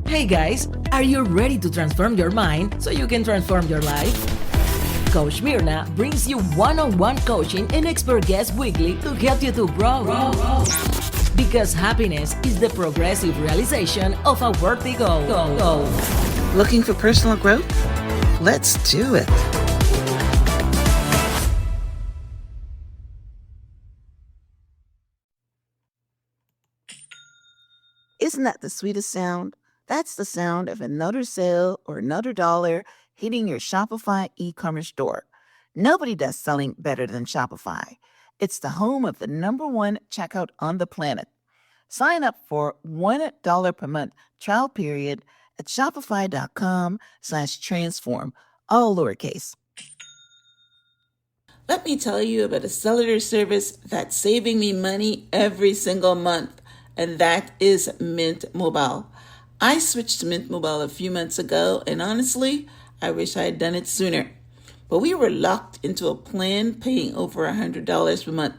Hey guys, are you ready to transform your mind so you can transform your life? Coach Myrna brings you one-on-one coaching and expert guests weekly to help you to grow. Because happiness is the progressive realization of a worthy goal. Looking for personal growth? Let's do it. Isn't that the sweetest sound? That's the sound of another sale or another dollar hitting your Shopify e-commerce store. Nobody does selling better than Shopify. It's the home of the #1 checkout on the planet. Sign up for $1 per month trial period at shopify.com/transform, all lowercase. Let me tell you about a cellular service that's saving me money every single month, and that is Mint Mobile. I switched to Mint Mobile a few months ago, and honestly, I wish I had done it sooner. But we were locked into a plan paying over $100 per month.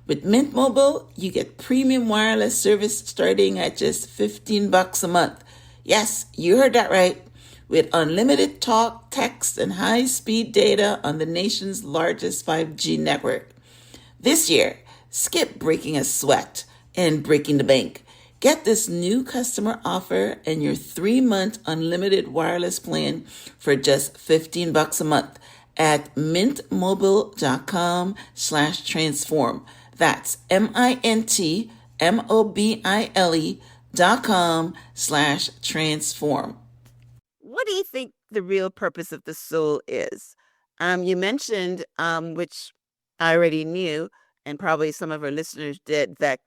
With Mint Mobile, you get premium wireless service starting at just $15 a month. Yes, you heard that right. With unlimited talk, text, and high-speed data on the nation's largest 5G network. This year, skip breaking a sweat and breaking the bank. Get this new customer offer and your 3-month unlimited wireless plan for just $15 a month at mintmobile.com/transform. That's mintmobile.com/transform. What do you think the real purpose of the soul is? You mentioned, which I already knew, and probably some of our listeners did, that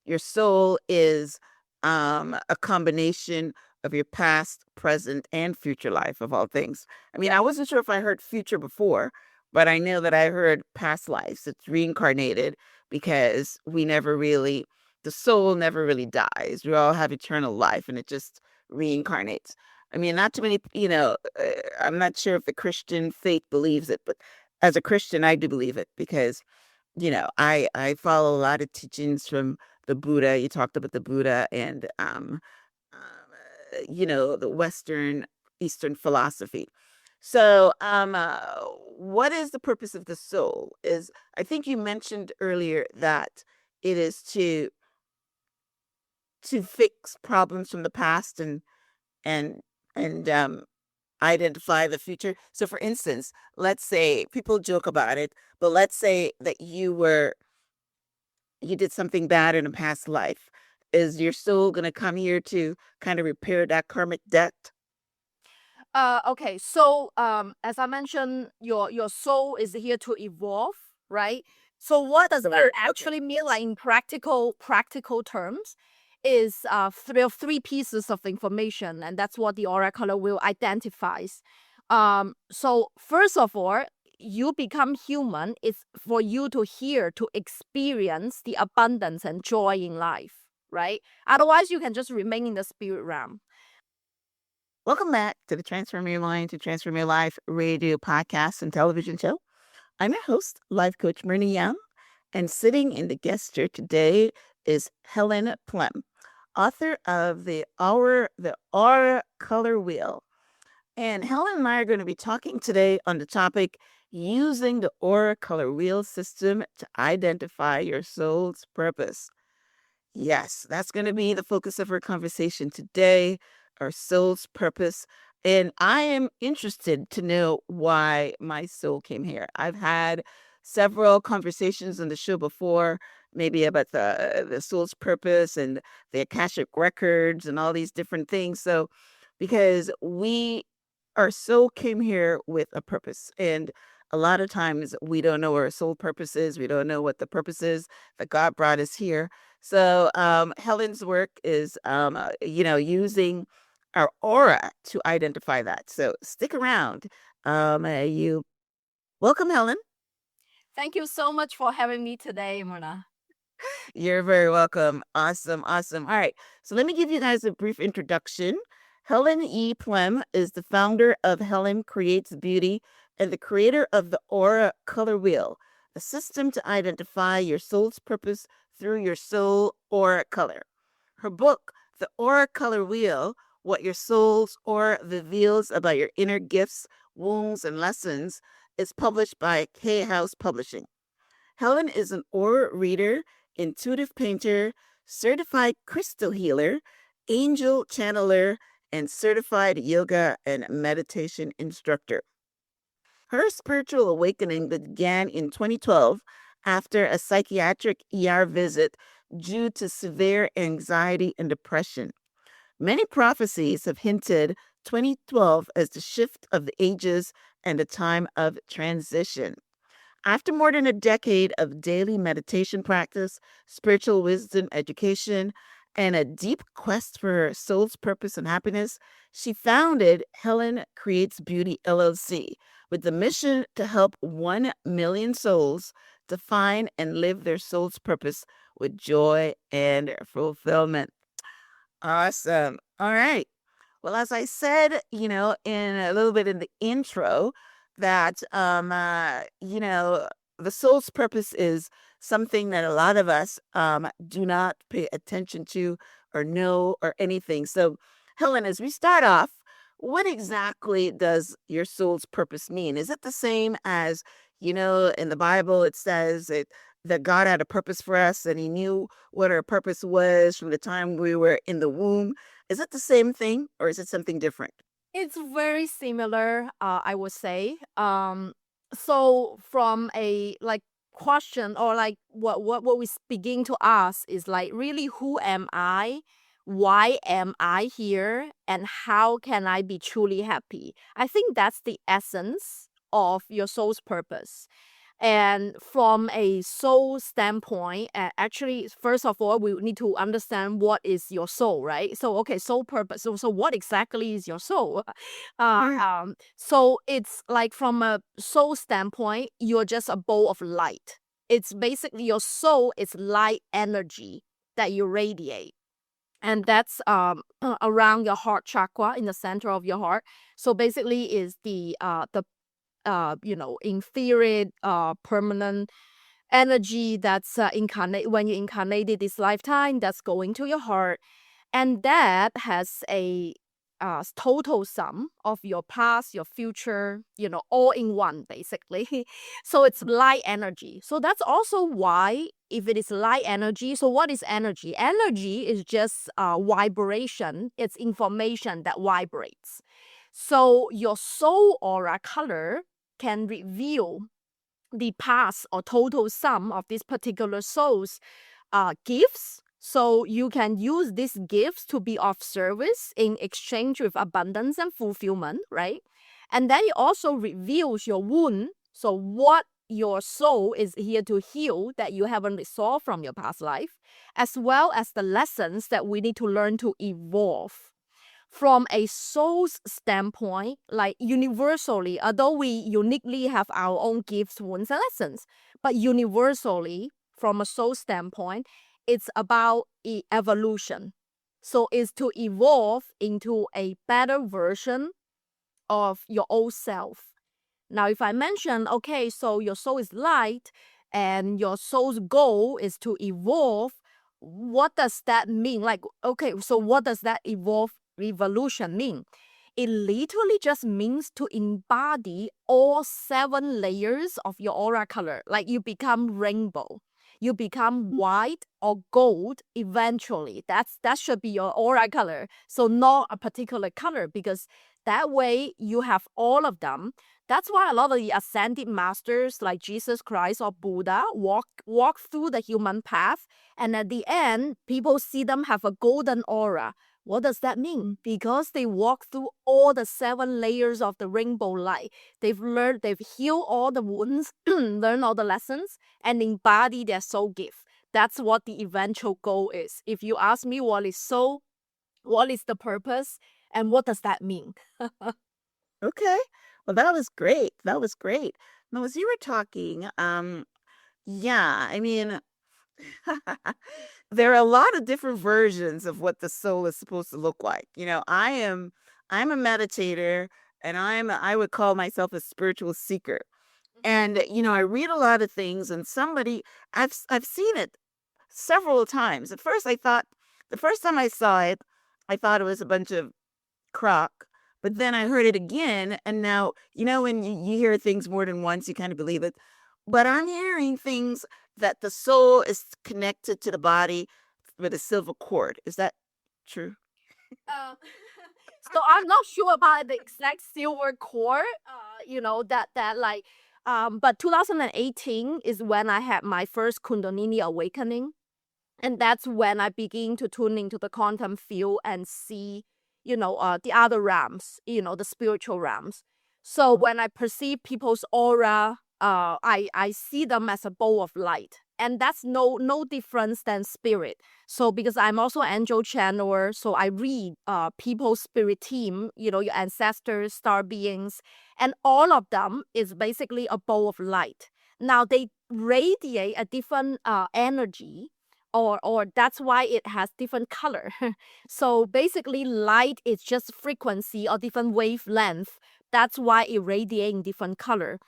your soul is a combination of your past, present, and future life, of all things. I mean, I wasn't sure if I heard future before, but I know that I heard past lives. It's reincarnated because the soul never really dies. We all have eternal life, and it just reincarnates. I mean, not too many, I'm not sure if the Christian faith believes it, but as a Christian, I do believe it because, I follow a lot of teachings from the Buddha. You talked about the Buddha and, the Western, Eastern philosophy. So, what is the purpose of the soul? I think you mentioned earlier that it is to fix problems from the past and and identify the future. So for instance, let's say people joke about it, but let's say that you did something bad in a past life. Is your soul going to come here to kind of repair that karmic debt? Okay, so as I mentioned, your soul is here to evolve, right? So what does that Correct. actually mean, like in practical terms? Is there are three pieces of information, and that's what the oracle wheel identifies. So first of all, you become human is for you to hear, to experience the abundance and joy in life, right? Otherwise, you can just remain in the spirit realm. Welcome back to the Transform Your Mind to Transform Your Life radio podcast and television show. I'm your host, life coach Myrna Young, and sitting in the guest chair today is Helen Plehn, author of the Aura Color Wheel. And Helen and I are going to be talking today on the topic using the Aura Color Wheel system to identify your soul's purpose. Yes, that's going to be the focus of our conversation today, our soul's purpose. And I am interested to know why my soul came here. I've had several conversations on the show before, maybe about the soul's purpose and the Akashic records and all these different things. So, because our soul came here with a purpose. And a lot of times we don't know what our soul purpose is. We don't know what the purpose is that God brought us here. So Helen's work is, using our aura to identify that. So stick around. You welcome, Helen. Thank you so much for having me today, Mona. You're very welcome. Awesome. Awesome. All right. So let me give you guys a brief introduction. Helen E. Plehn is the founder of Helen Creates Beauty and the creator of the Aura Color Wheel, a system to identify your soul's purpose through your soul aura color. Her book, The Aura Color Wheel, What Your Soul's Aura Reveals About Your Inner Gifts, Wounds, and Lessons, is published by Hay House Publishing. Helen is an aura reader, intuitive painter, certified crystal healer, angel channeler, and certified yoga and meditation instructor. Her spiritual awakening began in 2012 after a psychiatric ER visit due to severe anxiety and depression. Many prophecies have hinted 2012 as the shift of the ages and a time of transition. After more than a decade of daily meditation practice, spiritual wisdom education, and a deep quest for her soul's purpose and happiness, she founded Helen Creates Beauty LLC with the mission to help 1 million souls define and live their soul's purpose with joy and fulfillment. Awesome. All right. Well, as I said, in a little bit in the intro, that the soul's purpose is something that a lot of us do not pay attention to or know or anything. So, Helen, as we start off, what exactly does your soul's purpose mean? Is it the same as, in the Bible it says that God had a purpose for us and he knew what our purpose was from the time we were in the womb? Is it the same thing or is it something different? It's very similar, I would say. So from a like question or like what we begin to ask is like really who am I? Why am I here? And how can I be truly happy? I think that's the essence of your soul's purpose. And from a soul standpoint, actually, first of all, we need to understand what is your soul, right? So, okay, soul purpose. So what exactly is your soul? So it's like from a soul standpoint, you're just a bowl of light. It's basically your soul is light energy that you radiate. And that's around your heart chakra in the center of your heart. So basically, is the inferior permanent energy that's incarnate when you incarnated this lifetime, that's going to your heart, and that has a total sum of your past, your future, all in one, basically. So it's light energy. So that's also why, if it is light energy, so what is energy? Energy is just vibration. It's information that vibrates. So your soul aura color can reveal the past or total sum of this particular soul's gifts. So you can use these gifts to be of service in exchange with abundance and fulfillment, right? And then it also reveals your wound. So what your soul is here to heal that you haven't resolved from your past life, as well as the lessons that we need to learn to evolve. From a soul's standpoint, like universally, although we uniquely have our own gifts, wounds, and lessons, but universally, from a soul standpoint, it's about evolution. So it's to evolve into a better version of your old self. Now, if I mention, okay, so your soul is light and your soul's goal is to evolve, what does that mean? Like, okay, so what does that evolution mean? It literally just means to embody all 7 layers of your aura color. Like you become rainbow. You become white or gold eventually. That should be your aura color. So not a particular color, because that way you have all of them. That's why a lot of the ascended masters like Jesus Christ or Buddha walk through the human path, and at the end, people see them have a golden aura. What does that mean? Because they walk through all the 7 layers of the rainbow light. They've healed all the wounds, learned all the lessons, and embody their soul gift. That's what the eventual goal is. If you ask me what is soul, what is the purpose, and what does that mean? Okay. Well, that was great. That was great. Now, as you were talking, yeah, I mean, there are a lot of different versions of what the soul is supposed to look like. I'm a meditator, and I would call myself a spiritual seeker. And I read a lot of things, and I've seen it several times. At first I thought, the first time I saw it, I thought it was a bunch of crock. But then I heard it again, and now, when you hear things more than once, you kind of believe it. But I'm hearing things that the soul is connected to the body with a silver cord. Is that true? Uh, so I'm not sure about the exact silver core. That like, but 2018 is when I had my first Kundalini awakening, and that's when I begin to tune into the quantum field and see, the other realms, the spiritual realms. So when I perceive people's aura, I see them as a bowl of light, and that's no difference than spirit. So because I'm also angel channeler, so I read people's spirit team, your ancestors, star beings, and all of them is basically a bowl of light. Now they radiate a different energy, or that's why it has different color. So basically light is just frequency or different wavelength. That's why it radiating different color.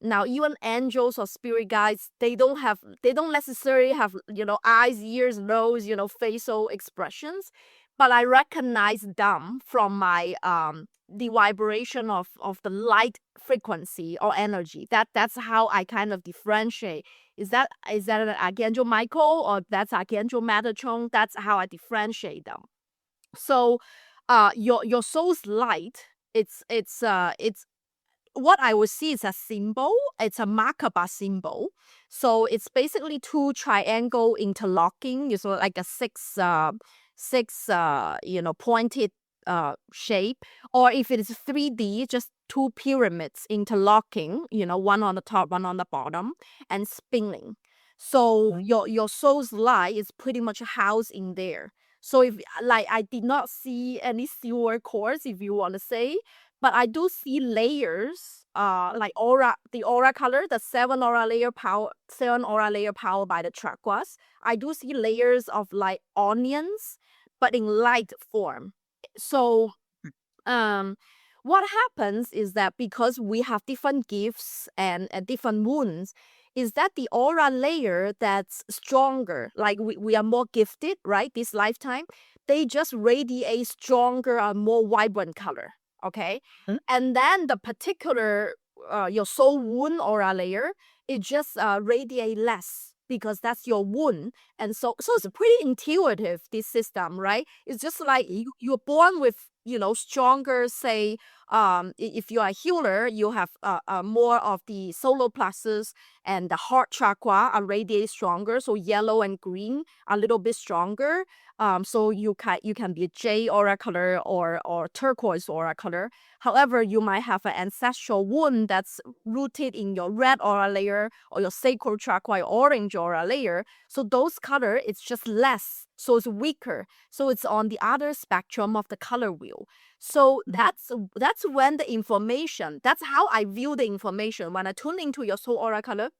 Now even angels or spirit guides, they don't necessarily have eyes, ears, nose, facial expressions, but I recognize them from my the vibration of the light frequency or energy. That's how I kind of differentiate. Is that an Archangel Michael, or that's Archangel Metatron? That's how I differentiate them. So your soul's light, it's what I would see is a symbol. It's a Merkaba symbol. So it's basically two triangle interlocking. So like a six pointed shape. Or if it is 3D, just two pyramids interlocking, one on the top, one on the bottom, and spinning. So your soul's light is pretty much housed in there. So if like I did not see any silver cores, if you want to say, but I do see layers, like aura, the aura color, the seven aura layer power by the chakras. I do see layers of like onions, but in light form. So, um, what happens is that because we have different gifts and different wounds, is that the aura layer that's stronger, like we are more gifted, right? This lifetime, they just radiate stronger and more vibrant color. Okay. Mhm. And then the particular your soul wound aura layer, it just radiate less because that's your wound. And so it's pretty intuitive, this system, right? It's just like you're born with stronger, say, if you are a healer, you have more of the solar plexus and the heart chakra are radiate stronger, so yellow and green are a little bit stronger. So you can be a jade aura color or turquoise aura color. However, you might have an ancestral wound that's rooted in your red aura layer or your sacral chakra, your orange aura layer. So those color, it's just less, so it's weaker. So it's on the other spectrum of the color wheel. So that's when the information, that's how I view the information when I tune into your soul aura color.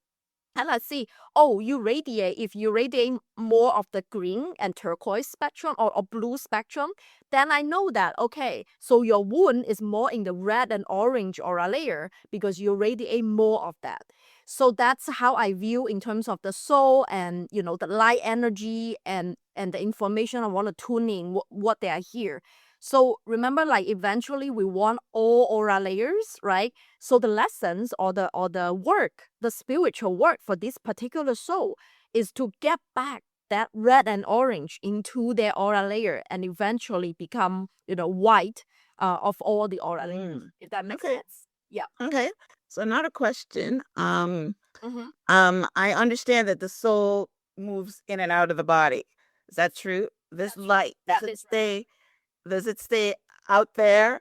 And I see, oh, if you radiate more of the green and turquoise spectrum or blue spectrum, then I know that, okay, so your wound is more in the red and orange aura layer because you radiate more of that. So that's how I view in terms of the soul and, the light energy and the information I want to tune in, what they are here. So remember, like eventually we want all aura layers, right? So the lessons or the work, the spiritual work for this particular soul is to get back that red and orange into their aura layer and eventually become, white of all the aura layers. If that makes Okay. sense. Yeah. Okay. So another question. Mm-hmm. I understand that the soul moves in and out of the body. Is that true? This light, That is right. does it stay out there?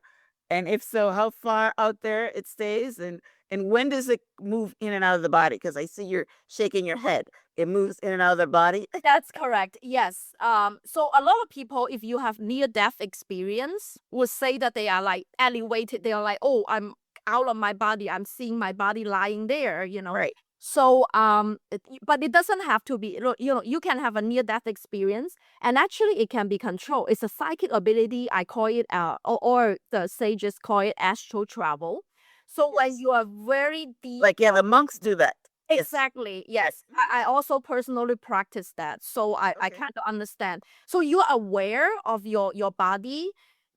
And if so, how far out there it stays? And when does it move in and out of the body? Because I see you're shaking your head. It moves in and out of the body. That's correct. Yes. So a lot of people, if you have near-death experience, would say that they are like elevated. They are like, oh, I'm out of my body. I'm seeing my body lying there. Right. So, but it doesn't have to be, you can have a near-death experience and actually it can be controlled. It's a psychic ability. I call it, or the sages call it astral travel. So when you are very deep, Like, yeah, the monks do that. Exactly. Yes. I also personally practice that. So I Okay. kind of understand. So you're aware of your body,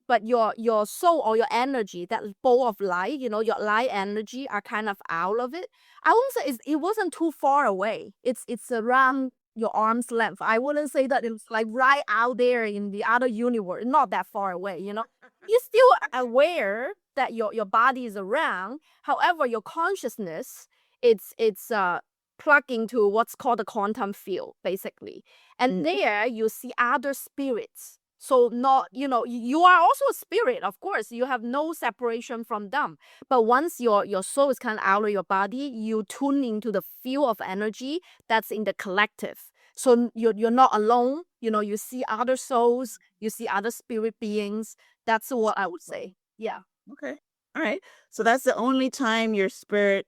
but your soul or your energy, that ball of light, your light energy are kind of out of it. I won't say it wasn't too far away. It's around your arm's length. I wouldn't say that it's like right out there in the other universe, not that far away. You're still aware that your body is around. However, your consciousness, it's plugged into what's called the quantum field, basically. And there you see other spirits. So not, you are also a spirit, of course. You have no separation from them. But once your soul is kind of out of your body, you tune into the field of energy that's in the collective. So you're not alone. You see other souls, you see other spirit beings. That's what I would say. Yeah. Okay. All right. So that's the only time your spirit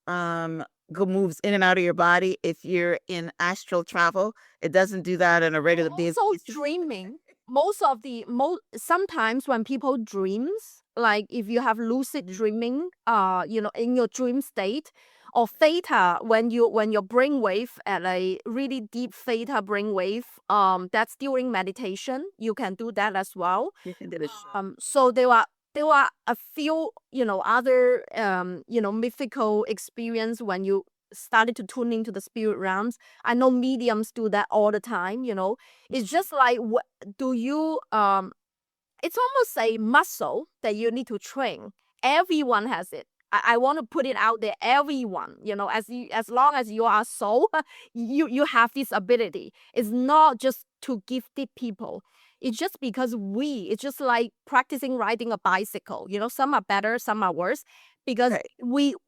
um moves in and out of your body. If you're in astral travel, it doesn't do that on a regular basis. Also dreaming. Sometimes when people dreams, like if you have lucid dreaming, in your dream state, or theta, when your brainwave at a really deep theta brainwave, that's during meditation. You can do that as well. You can do this. So there are a few, other mythical experience when you started to tune into the spirit realms. I know mediums do that all the time. It's just like, do you it's almost a muscle that you need to train. Everyone has it. I want to put it out there. Everyone, as long as you are soul, you have this ability. It's not just to gifted people. It's just because it's just like practicing riding a bicycle. Some are better, some are worse. Because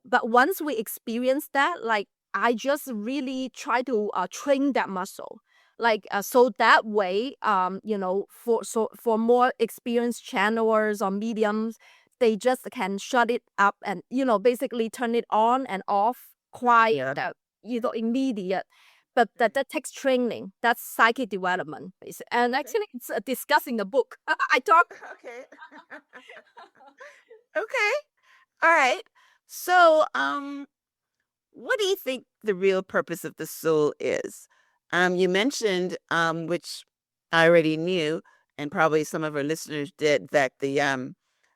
but once we experience that, like, I just really try to train that muscle, like, so that way, for more experienced channelers or mediums, they just can shut it up and basically turn it on and off quite immediate. But that takes training. That's psychic development, basically. And actually, it's discussing the book. I talk. Okay. Okay. All right. So, what do you think the real purpose of the soul is? You mentioned, which I already knew, and probably some of our listeners did, that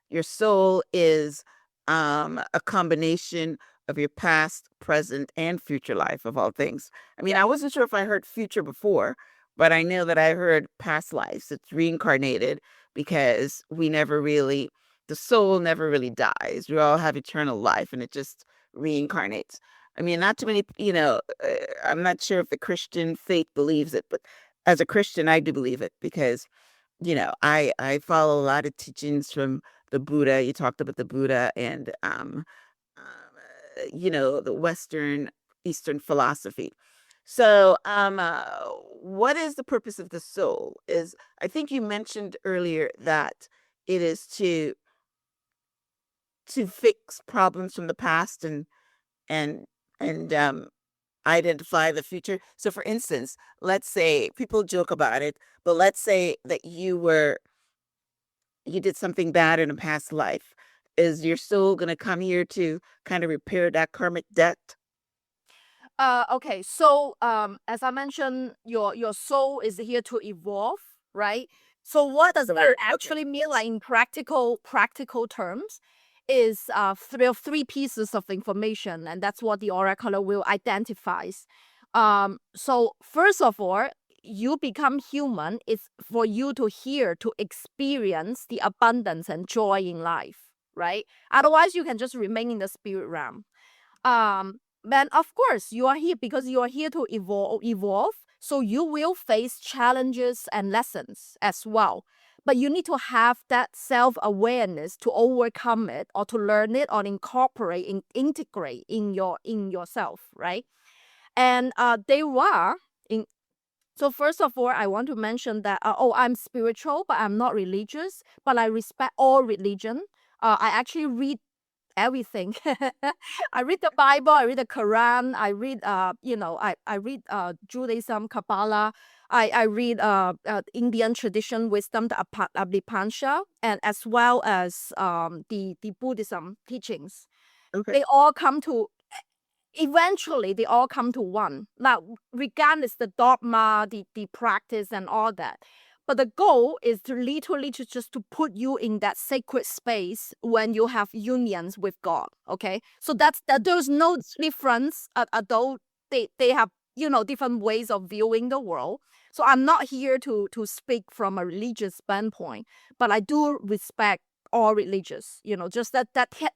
your soul is a combination of your past, present, and future life of all things. I mean, I wasn't sure if I heard future before, but I know that I heard past lives. It's reincarnated because the soul never really dies. We all have eternal life, and it just reincarnates. I mean, not too many, I'm not sure if the Christian faith believes it, but as a Christian, I do believe it because, I follow a lot of teachings from the Buddha. You talked about the Buddha and, the Eastern philosophy. So, what is the purpose of the soul? I think you mentioned earlier that it is to fix problems from the past and and identify the future. So for instance, let's say people joke about it, but let's say that you did something bad in a past life. Is your soul going to come here to kind of repair that karmic debt? Okay, so as I mentioned, your soul is here to evolve, right? So what does that actually mean, like in practical terms? Is there are three pieces of information, and that's what the oracle wheel identifies. So first of all, you become human is for you to hear, to experience the abundance and joy in life, right? Otherwise, you can just remain in the spirit realm. Then of course you are here because you are here to evolve. So you will face challenges and lessons as well. But you need to have that self-awareness to overcome it or to learn it or incorporate and integrate in yourself, right? And they were in so first of all, I want to mention that I'm spiritual, but I'm not religious, but I respect all religion. I actually read everything. I read the Bible, I read the Quran, I read I read Judaism, Kabbalah, I read Indian tradition wisdom, the Abhipansha, and as well as the Buddhism teachings. Okay. They all come to eventually they all come to one. Now, regardless the dogma, the practice and all that. But the goal is to literally just to put you in that sacred space when you have unions with God. Okay. So that there's no difference, although they have, different ways of viewing the world. So I'm not here to speak from a religious standpoint, but I do respect all religious, just that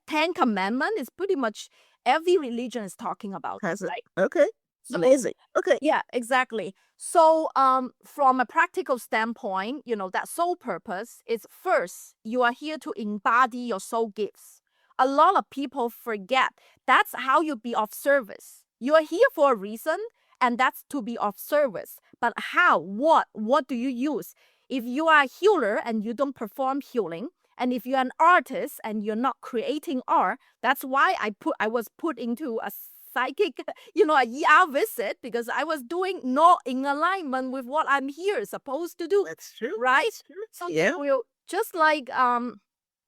10 commandment is pretty much every religion is talking about, Has it? right? Okay. So, Amazing. Okay. yeah, exactly. So, from a practical standpoint, that soul purpose is first, you are here to embody your soul gifts. A lot of people forget that's how you be of service. You are here for a reason, and that's to be of service. But how? What do you use? If you are a healer and you don't perform healing, and if you're an artist and you're not creating art, that's why I was put into a psychic, a ER visit, because I was doing not in alignment with what I'm here supposed to do. That's true. Right? That's true. So Yeah. we'll just like Oprah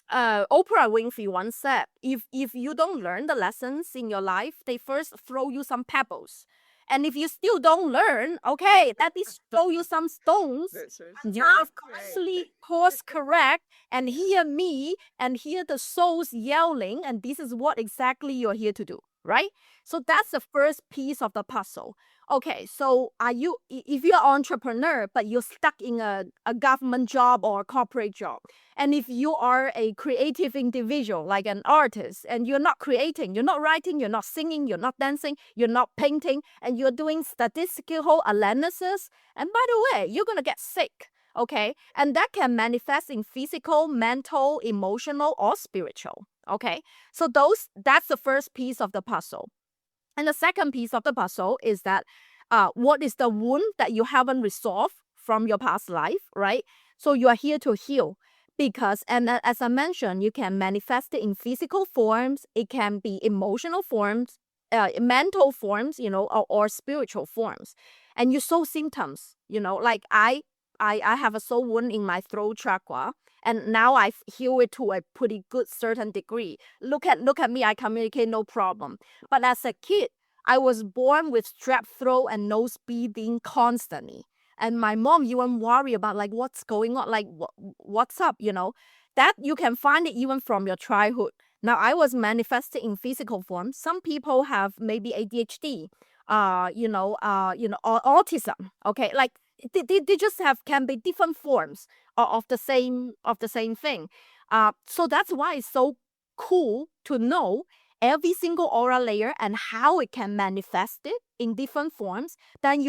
Winfrey once said, if you don't learn the lessons in your life, they first throw you some pebbles. And if you still don't learn, okay, let me throw you some stones. That's right. And you have constantly course correct and hear me and hear the souls yelling, and this is what exactly you're here to do, right? So that's the first piece of the puzzle. Okay, so if you're an entrepreneur, but you're stuck in a government job or a corporate job, and if you are a creative individual, like an artist, and you're not creating, you're not writing, you're not singing, you're not dancing, you're not painting, and you're doing statistical analysis, and by the way, you're going to get sick. Okay. And that can manifest in physical, mental, emotional, or spiritual. Okay. So that's the first piece of the puzzle. And the second piece of the puzzle is that what is the wound that you haven't resolved from your past life, right? So you are here to heal. Because, and as I mentioned, you can manifest it in physical forms, it can be emotional forms, mental forms, or spiritual forms. And you show symptoms, like I have a soul wound in my throat chakra, and now I heal it to a pretty good certain degree. Look at me, I communicate no problem. But as a kid, I was born with strep throat and nose bleeding constantly. And my mom even worry about like what's going on, like what's up, That you can find it even from your childhood. Now I was manifested in physical form. Some people have maybe ADHD, or autism. Okay, like they just can be different forms of the same thing. So that's why it's so cool to know every single aura layer and how it can manifest it in different forms. Then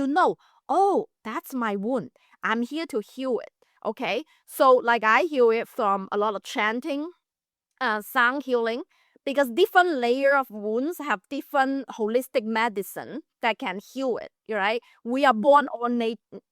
oh, that's my wound. I'm here to heal it. Okay, so like I heal it from a lot of chanting, sound healing, because different layer of wounds have different holistic medicine that can heal it, right? We are born on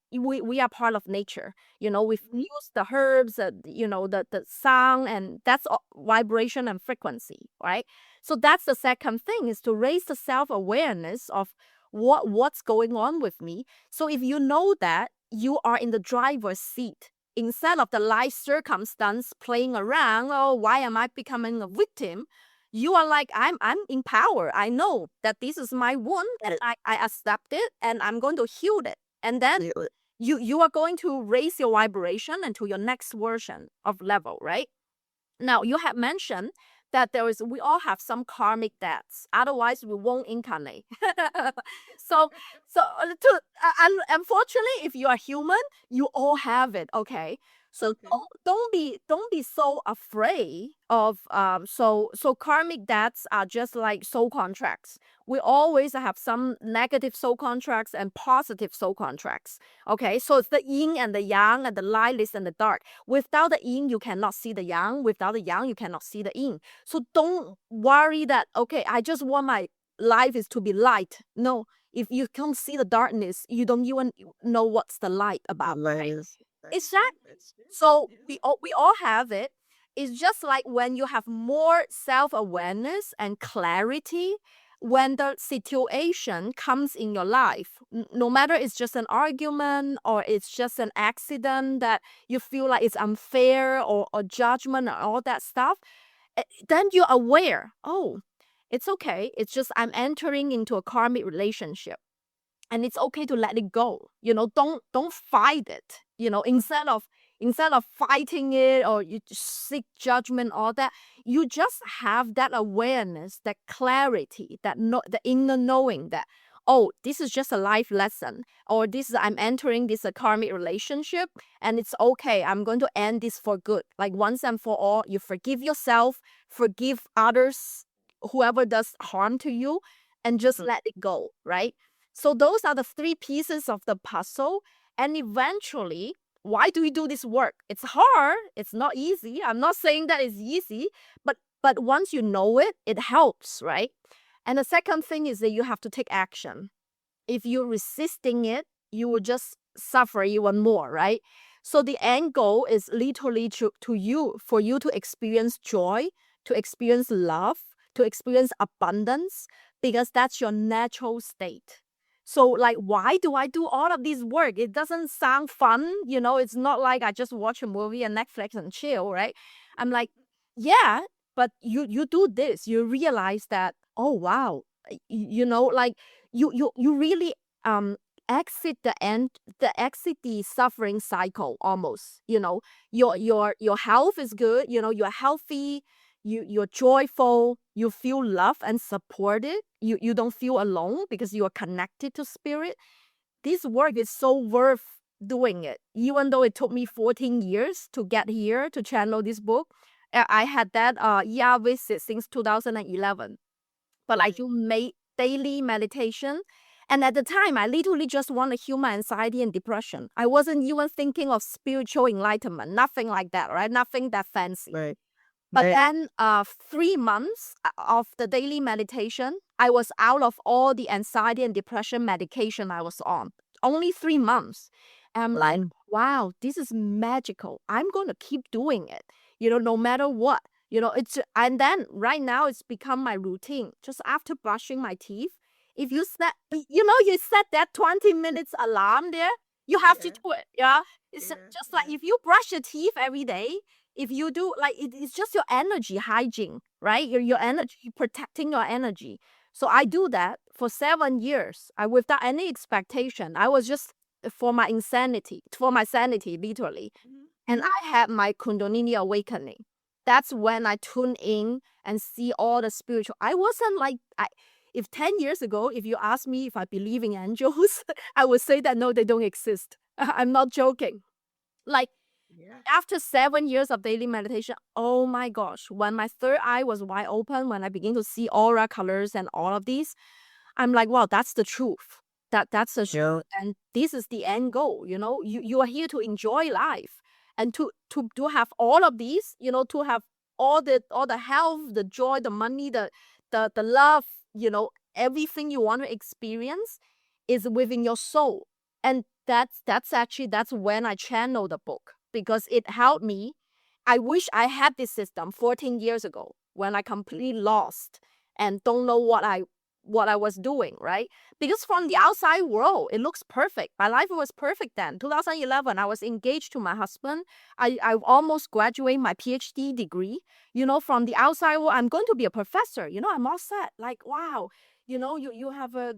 we are part of nature. We use the herbs, the sound, and that's vibration and frequency, right? So that's the second thing, is to raise the self-awareness of what's going on with me. So if you know that you are in the driver's seat, instead of the life circumstance playing around, oh, why am I becoming a victim? You are like, I'm in power. I know that this is my wound and I accept it and I'm going to heal it. And then you are going to raise your vibration into your next version of level, right? Now, you have mentioned that we all have some karmic debts. Otherwise, we won't incarnate. so, unfortunately, if you are human, you all have it. Okay. So don't be so afraid of so karmic debts are just like soul contracts. We always have some negative soul contracts and positive soul contracts. Okay, so it's the yin and the yang and the light and the dark. Without the yin, you cannot see the yang. Without the yang, you cannot see the yin. So don't worry that, okay, I just want my life is to be light. No, if you can't see the darkness, you don't even know what's the light about. Right? Exactly. So we all have it. It's just like when you have more self-awareness and clarity, when the situation comes in your life, no matter it's just an argument or it's just an accident that you feel like it's unfair or judgment and all that stuff, then you're aware, oh, It's okay. It's just I'm entering into a karmic relationship. And it's okay to let it go. Don't fight it. Instead of fighting it, or you just seek judgment, all that, you just have that awareness, that clarity, the inner knowing that, oh, this is just a life lesson, or I'm entering this a karmic relationship, and it's okay. I'm going to end this for good. Like once and for all, you forgive yourself, forgive others, whoever does harm to you, and just let it go, right? So those are the three pieces of the puzzle. And eventually, why do we do this work? It's hard. It's not easy. I'm not saying that it's easy, but once you know it, it helps, right? And the second thing is that you have to take action. If you're resisting it, you will just suffer even more, right? So the end goal is literally for you to experience joy, to experience love, to experience abundance, because that's your natural state. So like, why do I do all of this work? It doesn't sound fun. It's not like I just watch a movie and Netflix and chill, right? I'm like, yeah, but you do this, you realize that, oh wow, like you really exit the suffering cycle almost. Your health is good, you're healthy, you're joyful, you feel loved and supported, you don't feel alone because you are connected to spirit. This work is so worth doing it, even though it took me 14 years to get here to channel this book. I had that ER visit since 2011, but I do make daily meditation. And at the time, I literally just want to heal my anxiety and depression. I wasn't even thinking of spiritual enlightenment, nothing like that, right? Nothing that fancy. Right. But Right. then 3 months of the daily meditation, I was out of all the anxiety and depression medication I was on. Only 3 months. And I'm like, wow, this is magical. I'm going to keep doing it, no matter what. And then right now it's become my routine. Just after brushing my teeth, if you set that 20 minutes alarm there, you have to do it. Yeah. It's just like if you brush your teeth every day, if you do, like, it's just your energy hygiene, right? Your energy, protecting your energy. So I do that for 7 years. Without any expectation. I was just for my sanity, literally. And I had my Kundalini awakening. That's when I tune in and see all the spiritual. I wasn't like, if 10 years ago, if you ask me if I believe in angels, I would say that no, they don't exist. I'm not joking. Like, after 7 years of daily meditation, oh my gosh, when my third eye was wide open, when I begin to see aura colors and all of these, I'm like, wow, that's the truth. That's the truth. And this is the end goal. You are here to enjoy life and to have all of these, to have all the health, the joy, the money, the love, everything you want to experience is within your soul. And that's when I channel the book, because it helped me. I wish I had this system 14 years ago when I completely lost and don't know what I was doing, right? Because from the outside world, it looks perfect. My life was perfect then. 2011, I was engaged to my husband. I almost graduated my PhD degree. From the outside world, I'm going to be a professor. I'm all set. Like, wow, you have a,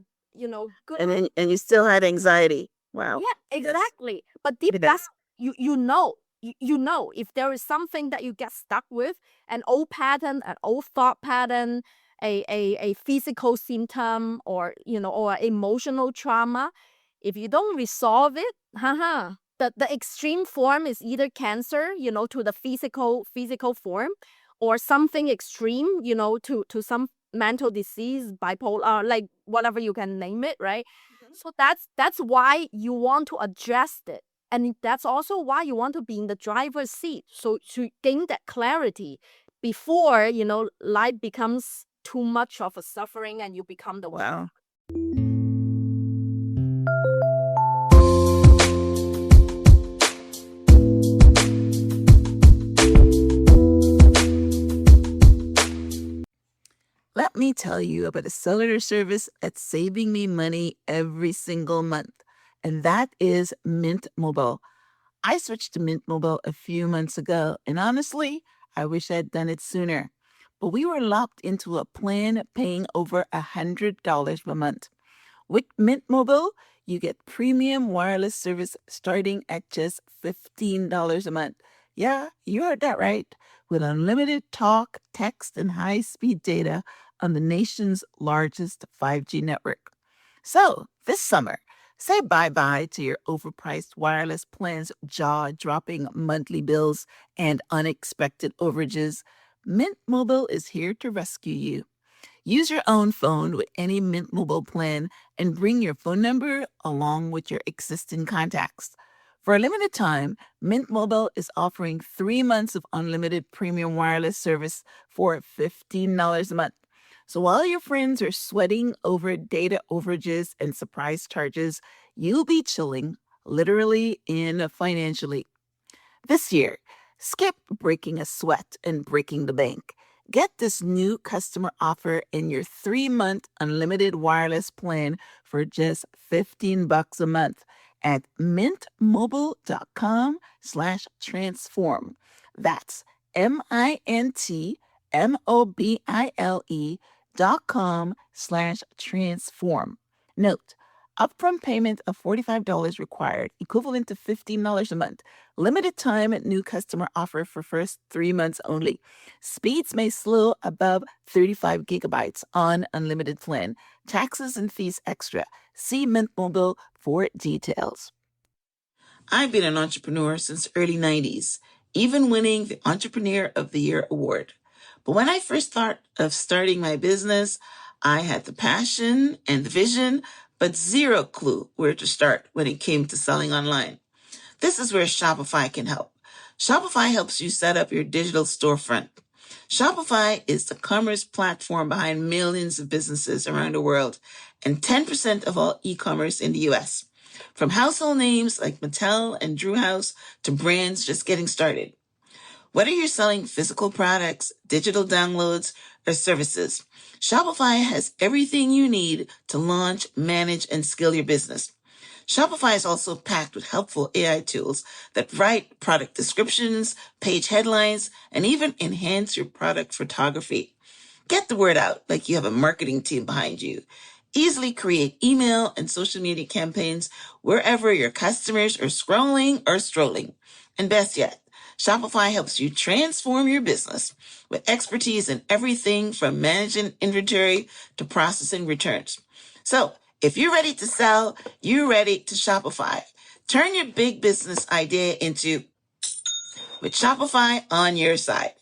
good. And you still had anxiety. Wow. Yeah, exactly. But deep Yes. down, you know if there is something that you get stuck with, an old pattern, an old thought pattern, a physical symptom, or or emotional trauma, if you don't resolve it, the extreme form is either cancer, to the physical form, or something extreme, to some mental disease, bipolar, like whatever you can name it, right? So that's why you want to address it. And that's also why you want to be in the driver's seat. So to gain that clarity before, life becomes too much of a suffering and you become the Wow. Let me tell you about a cellular service that's saving me money every single month, and that is Mint Mobile. I switched to Mint Mobile a few months ago, and honestly, I wish I'd done it sooner. but we were locked into a plan paying over $100 per month. With Mint Mobile, you get premium wireless service starting at just $15 a month. Yeah, you heard that right. With unlimited talk, text, and high speed data on the nation's largest 5G network. So, this summer, say bye bye to your overpriced wireless plans, jaw dropping monthly bills, and unexpected overages. Mint Mobile is here to rescue you. Use your own phone with any Mint Mobile plan and bring your phone number along with your existing contacts. For a limited time, Mint Mobile is offering 3 months of unlimited premium wireless service for $15 a month. So while your friends are sweating over data overages and surprise charges, you'll be chilling, literally and financially. This year, skip breaking a sweat and breaking the bank. Get this new customer offer in your 3 month unlimited wireless plan for just $15 a month at mintmobile.com/transform. That's mintmobile.com/transform. Note, upfront payment of $45 required, equivalent to $15 a month. Limited time new customer offer for first 3 months only. Speeds may slow above 35 gigabytes on unlimited plan. Taxes and fees extra. See Mint Mobile for details. I've been an entrepreneur since early 90s, even winning the Entrepreneur of the Year award. But when I first thought of starting my business, I had the passion and the vision, but zero clue where to start when it came to selling online. This is where Shopify can help. Shopify helps you set up your digital storefront. Shopify is the commerce platform behind millions of businesses around the world and 10% of all e-commerce in the US. From household names like Mattel and Drew House to brands just getting started. Whether you're selling physical products, digital downloads, or services, Shopify has everything you need to launch, manage, and scale your business. Shopify is also packed with helpful AI tools that write product descriptions, page headlines, and even enhance your product photography. Get the word out like you have a marketing team behind you. Easily create email and social media campaigns wherever your customers are scrolling or strolling. And best yet, Shopify helps you transform your business with expertise in everything from managing inventory to processing returns. So, if you're ready to sell, you're ready to Shopify. Turn your big business idea into with Shopify on your side.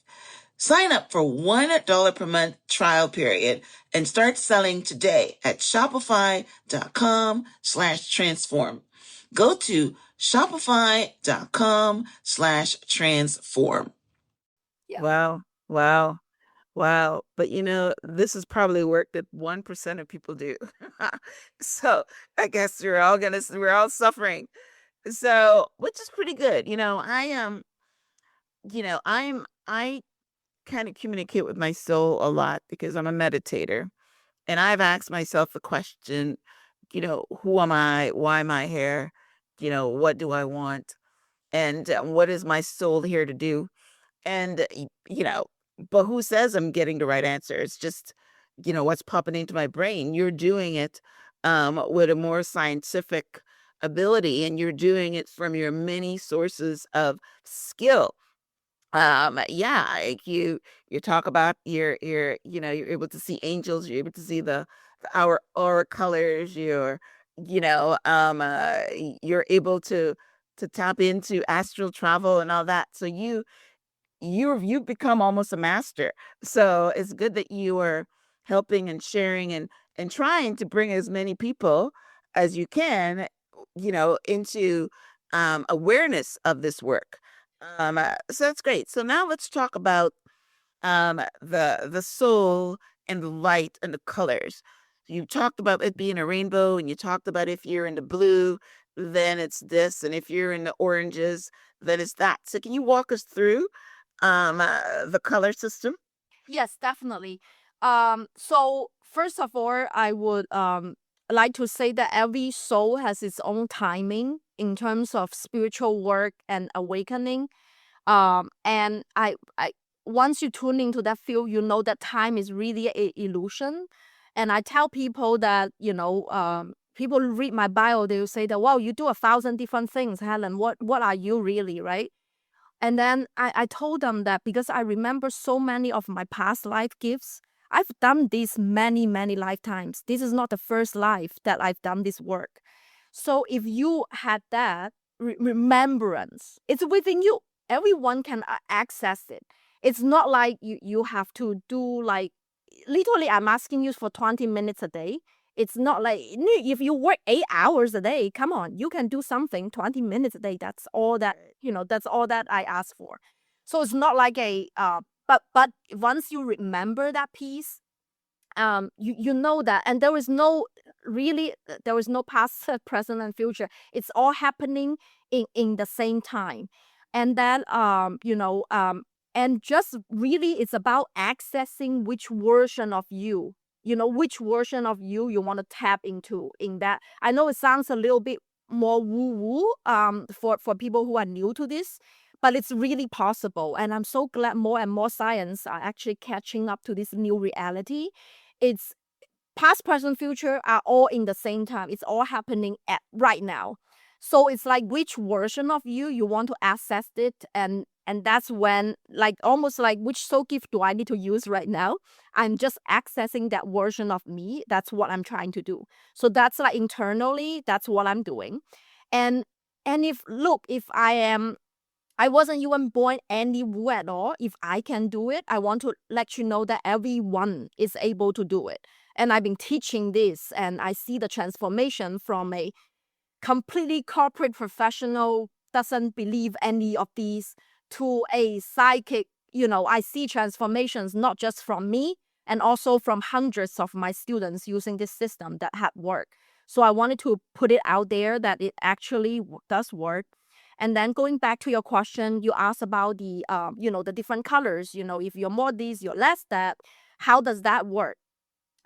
Sign up for $1 per month trial period and start selling today at shopify.com/transform. Go to shopify.com/transform. Yeah. Wow, wow, wow. But this is probably work that 1% of people do. So I guess we're all suffering. So, which is pretty good. I kind of communicate with my soul a lot because I'm a meditator. And I've asked myself the question, who am I? Why am I here? What do I want? And what is my soul here to do? And, but who says I'm getting the right answer? It's just, what's popping into my brain. You're doing it with a more scientific ability, and you're doing it from your many sources of skill. Yeah, like you talk about you're able to see angels, you're able to see the our aura colors, you're able to tap into astral travel and all that. So you've become almost a master. So it's good that you are helping and sharing and trying to bring as many people as you can, into awareness of this work. So that's great. So now let's talk about the soul and the light and the colors. You talked about it being a rainbow, and you talked about if you're in the blue, then it's this, and if you're in the oranges, then it's that. So can you walk us through the color system? Yes, definitely. So first of all, I would like to say that every soul has its own timing in terms of spiritual work and awakening. And I once you tune into that field, you know that time is really an illusion. And I tell people that, people read my bio, they will say that, wow, you do 1,000 different things, Helen. What are you really, right? And then I told them that because I remember so many of my past life gifts, I've done this many, many lifetimes. This is not the first life that I've done this work. So if you had that remembrance, it's within you. Everyone can access it. It's not like you have to do like, literally, I'm asking you for 20 minutes a day. It's not like if you work 8 hours a day, come on, you can do something 20 minutes a day. That's all that, that's all that I ask for. So it's not like but once you remember that piece, you know that, and there is no past, present, and future. It's all happening in the same time. And then and just really it's about accessing which version of you, which version of you want to tap into in that. I know it sounds a little bit more woo woo for people who are new to this, but it's really possible. And I'm so glad more and more science are actually catching up to this new reality. It's past, present, future are all in the same time. It's all happening at right now. So it's like which version of you want to access it, and that's when, like, almost like which soul gift do I need to use right now? I'm just accessing that version of me. That's what I'm trying to do. So that's like internally, that's what I'm doing. And if I wasn't even born any woo at all. If I can do it, I want to let you know that everyone is able to do it. And I've been teaching this, and I see the transformation from a completely corporate professional, doesn't believe any of these, to a psychic. I see transformations not just from me, and also from hundreds of my students using this system that had worked. So I wanted to put it out there that it actually does work. And then going back to your question, you asked about the different colors. If you're more this, you're less that. How does that work?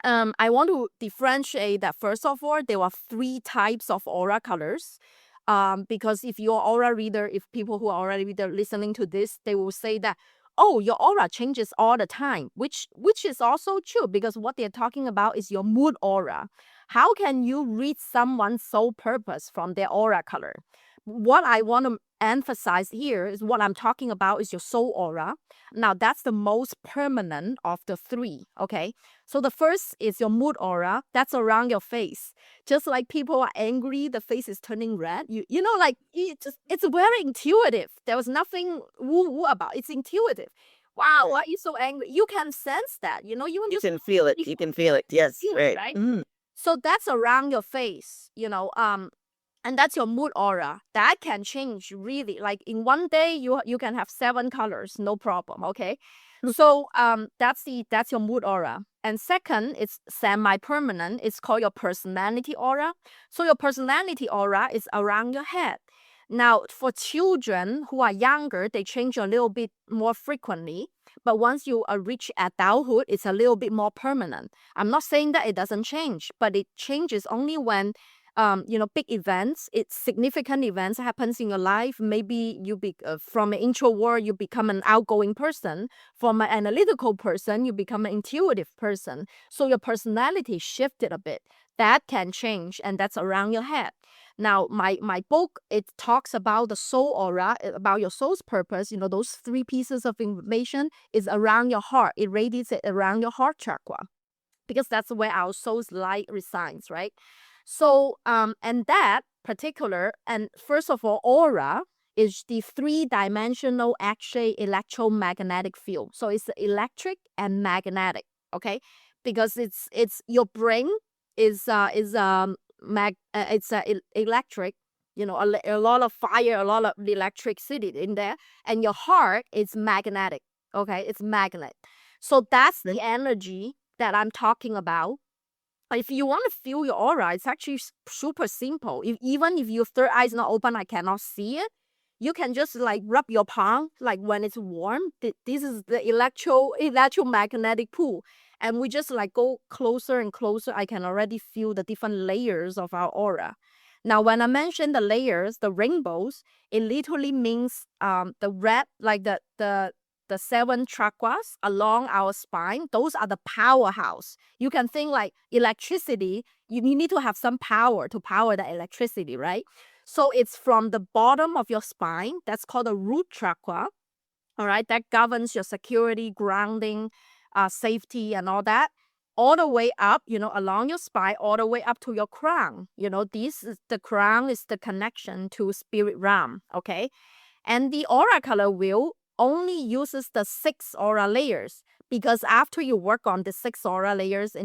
I want to differentiate that first of all, there are 3 types of aura colors. Because if you're aura reader, if people who are aura reader listening to this, they will say that, oh, your aura changes all the time, which is also true, because what they're talking about is your mood aura. How can you read someone's soul purpose from their aura color? What I want to emphasize here is what I'm talking about is your soul aura. Now, that's the most permanent of the 3, okay? So the first is your mood aura. That's around your face. Just like people are angry, the face is turning red. It's very intuitive. There was nothing woo-woo about it. It's intuitive. Wow, why are you so angry? You can sense that, you can feel it. You can feel it. Yes, right. Right? So that's around your face, and that's your mood aura. That can change really. Like in one day, you can have 7 colors, no problem. Okay, so that's your mood aura. And second, it's semi-permanent. It's called your personality aura. So your personality aura is around your head. Now, for children who are younger, they change a little bit more frequently. But once you reach adulthood, it's a little bit more permanent. I'm not saying that it doesn't change, but it changes only when big events, it's significant events happens in your life. Maybe you from an introvert, you become an outgoing person. From an analytical person, you become an intuitive person. So your personality shifted a bit. That can change, and that's around your head. Now, my book, it talks about the soul aura, about your soul's purpose. Those 3 pieces of information is around your heart. It radiates it around your heart chakra, because that's where our soul's light resides, right? So, and that particular, and first of all, aura is the 3-dimensional X-ray electromagnetic field. So it's electric and magnetic, okay? Because it's your brain is electric, a lot of fire, a lot of electricity in there, and your heart is magnetic, okay? It's magnet. So that's the energy that I'm talking about. If you want to feel your aura, it's actually super simple. Even if your third eye is not open, I cannot see it. You can just like rub your palm, like when it's warm. This is the electromagnetic pool. And we just like go closer and closer. I can already feel the different layers of our aura. Now, when I mention the layers, the rainbows, it literally means the red, like the the 7 chakras along our spine. Those are the powerhouse. You can think like electricity. You need to have some power to power the electricity, right? So it's from the bottom of your spine. That's called the root chakra. All right, that governs your security, grounding, safety, and all that. All the way up, along your spine, all the way up to your crown. The crown is the connection to spirit realm. Okay, and the aura color wheel only uses the 6 aura layers, because after you work on the 6 aura layers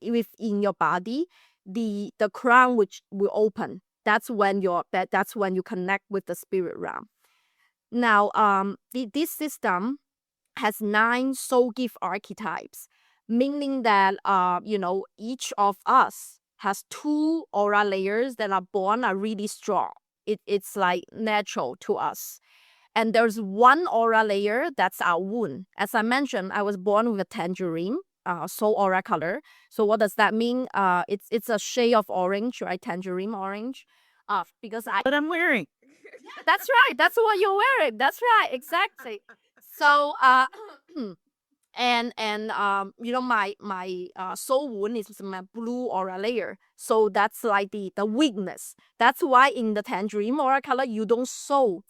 within your body, the crown which will open. That's when you connect with the spirit realm. Now, this system has 9 soul gift archetypes, meaning that each of us has 2 aura layers that are really strong. It's like natural to us. And there's 1 aura layer that's our wound. As I mentioned, I was born with a tangerine soul aura color. So what does that mean? It's a shade of orange, right? Tangerine orange. Because What I'm wearing. that's right. That's what you're wearing. That's right. Exactly. So, my soul wound is my blue aura layer. So that's like the weakness. That's why in the tangerine aura color you don't show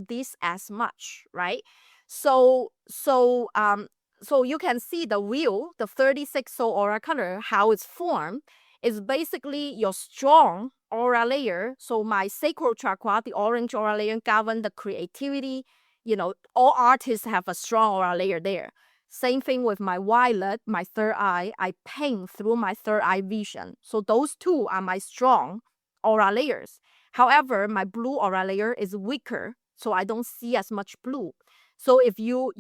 this as much, right? So you can see the wheel, the 36 soul aura color, how it's formed is basically your strong aura layer. So my sacral chakra, the orange aura layer, govern the creativity. All artists have a strong aura layer there. Same thing with my violet, my third eye. I paint through my third eye vision. So those 2 are my strong aura layers. However, my blue aura layer is weaker, so I don't see as much blue. So if you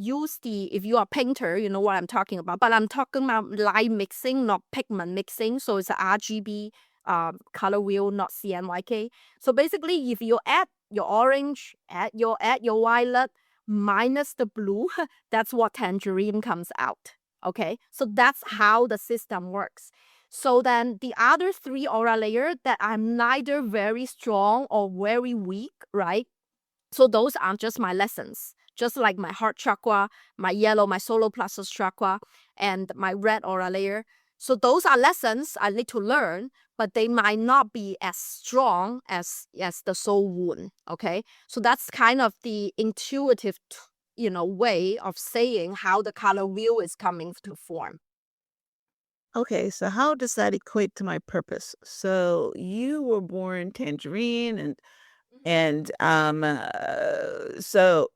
are a painter, you know what I'm talking about. But I'm talking about light mixing, not pigment mixing. So it's a RGB color wheel, not CMYK. So basically, if you add your orange, add your violet, minus the blue, that's what tangerine comes out. Okay, so that's how the system works. So then the other 3 aura layer that I'm neither very strong or very weak, right? So those are just my lessons, just like my heart chakra, my yellow, my solar plexus chakra, and my red aura layer. So those are lessons I need to learn, but they might not be as strong as the soul wound. Okay, so that's kind of the intuitive, way of saying how the color wheel is coming to form. Okay, so how does that equate to my purpose? So you were born tangerine, and so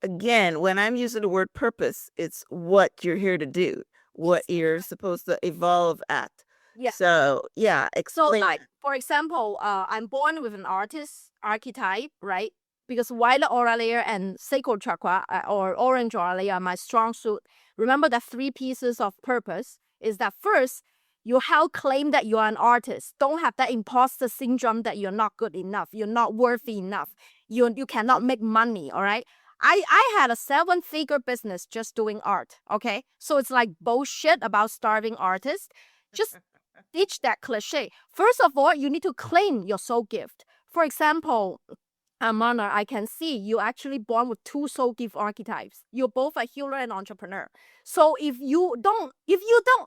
again, when I'm using the word purpose, it's what you're here to do, what you're supposed to evolve at. Yeah. So yeah, So explain. like, for example, I'm born with an artist archetype, right? Because violet aura layer and sacral chakra or orange aura layer are my strong suit. Remember that 3 pieces of purpose is that first, you help claim that you are an artist. Don't have that imposter syndrome that you're not good enough, you're not worthy enough, you cannot make money, all right? I had a 7-figure business just doing art, okay? So it's like bullshit about starving artists. Just ditch that cliche. First of all, you need to claim your soul gift. For example, Myrna, I can see you actually born with 2 soul gift archetypes. You're both a healer and entrepreneur. So if you don't,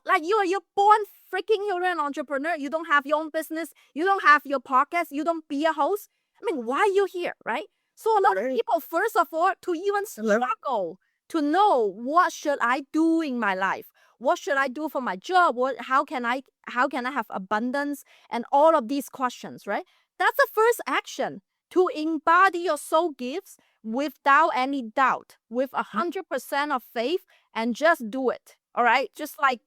like you're born freaking healer and entrepreneur, you don't have your own business, you don't have your podcast, you don't be a host. I mean, why are you here, right? So a lot of people, first of all, to even struggle to know what should I do in my life. What should I do for my job? How can I have abundance? And all of these questions, right? That's the first action, to embody your soul gifts without any doubt, with 100% of faith, and just do it. All right? Just like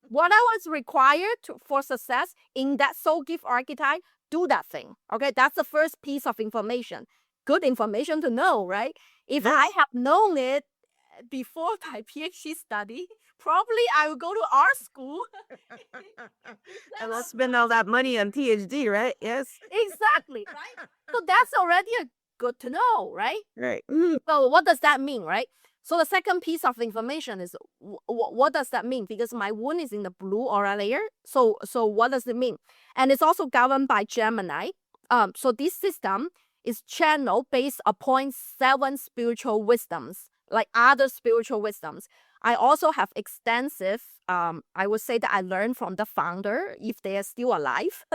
what I was required for success in that soul gift archetype, do that thing. Okay? That's the first piece of information. Good information to know, right? If I have known it before my PhD study, probably I would go to art school. And let's spend all that money on PhD, right? Yes. Exactly, right? So that's already good to know, right? Right. So what does that mean, right? So the second piece of information is what does that mean? Because my wound is in the blue aura layer. So what does it mean? And it's also governed by Gemini. So this system is channeled based upon 7 spiritual wisdoms. like other spiritual wisdoms. I also have extensive, I would say that I learned from the founder, if they are still alive,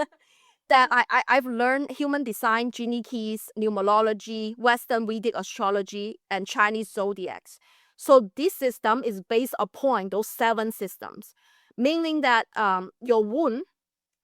that I've learned human design, genie keys, numerology, Western Vedic astrology, and Chinese zodiacs. So this system is based upon those 7 systems, meaning that your wound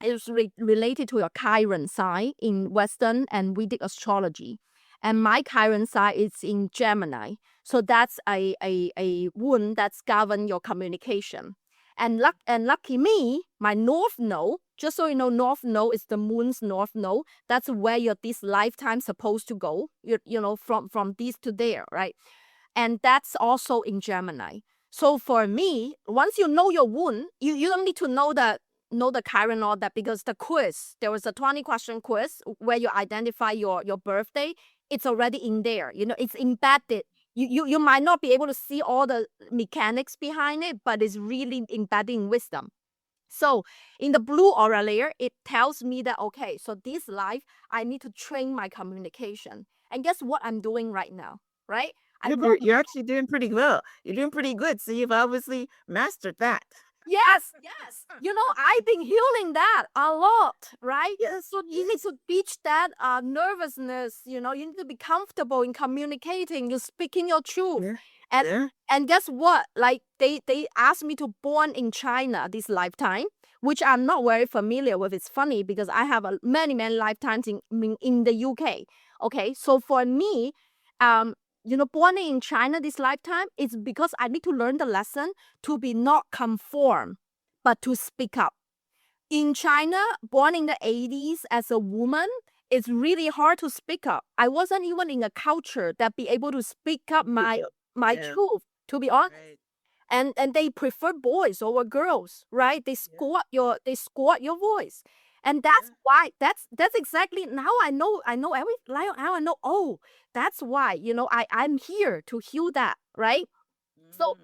is related to your Chiron sign in Western and Vedic astrology. And my Chiron sign is in Gemini. So that's a wound that's govern your communication. And lucky me, my North Node, just so you know, North Node is the moon's North Node. That's where your this lifetime supposed to go, from this to there, right? And that's also in Gemini. So for me, once you know your wound, you don't need to know the Chiron or that, because the quiz, there was a 20-question quiz where you identify your birthday. It's already in there. It's embedded. You might not be able to see all the mechanics behind it, but it's really embedded in wisdom. So in the blue aura layer, it tells me that, okay, so this life, I need to train my communication. And guess what I'm doing right now, right? You're actually doing pretty well. You're doing pretty good. So you've obviously mastered that. Yes. I've been healing that a lot, right? Yes. So you need to teach that nervousness, you need to be comfortable in communicating, you speaking your truth. Yeah. And Yeah. and guess what? Like they asked me to born in China this lifetime, which I'm not very familiar with. It's funny because I have many lifetimes in the UK. Okay, so for me, born in China this lifetime, it's because I need to learn the lesson to be not conform, but to speak up. In China, born in the 80s as a woman, it's really hard to speak up. I wasn't even in a culture that be able to speak up my Yeah. truth, to be honest. Right. And they prefer boys over girls, right? They squat your voice. And that's why that's exactly now I know now I know, oh, that's why, I'm here to heal that, right? So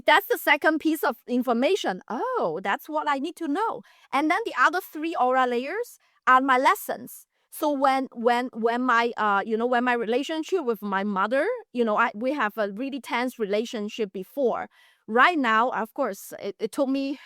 that's the second piece of information. Oh, that's what I need to know. And then the other 3 aura layers are my lessons. So when my when my relationship with my mother, we have a really tense relationship before. Right now, of course, it took me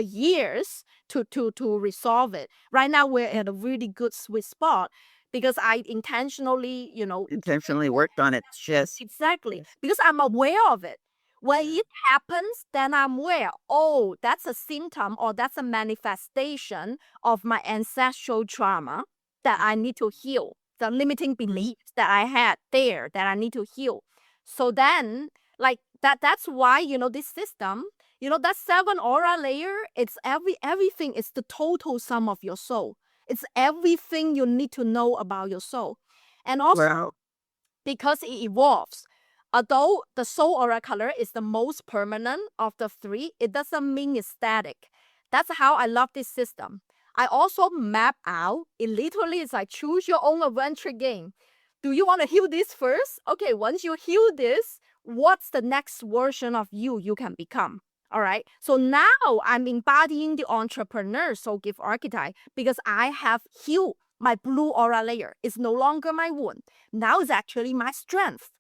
years to resolve it. Right now, we're at a really good sweet spot because I intentionally, Intentionally worked on it. Yes. exactly, because I'm aware of it. When it happens, then I'm aware, oh, that's a symptom or that's a manifestation of my ancestral trauma that I need to heal, the limiting beliefs that I had there that I need to heal. So then, like that's why, this system, that 7 aura layer, it's everything is the total sum of your soul. It's everything you need to know about your soul. And also, Wow. because it evolves. Although the soul aura color is the most permanent of the 3, it doesn't mean it's static. That's how I love this system. I also map out, it literally is like choose your own adventure game. Do you want to heal this first? Okay, once you heal this, what's the next version of you can become? All right. So now I'm embodying the entrepreneur soul gift archetype because I have healed my blue aura layer. It's no longer my wound. Now it's actually my strength.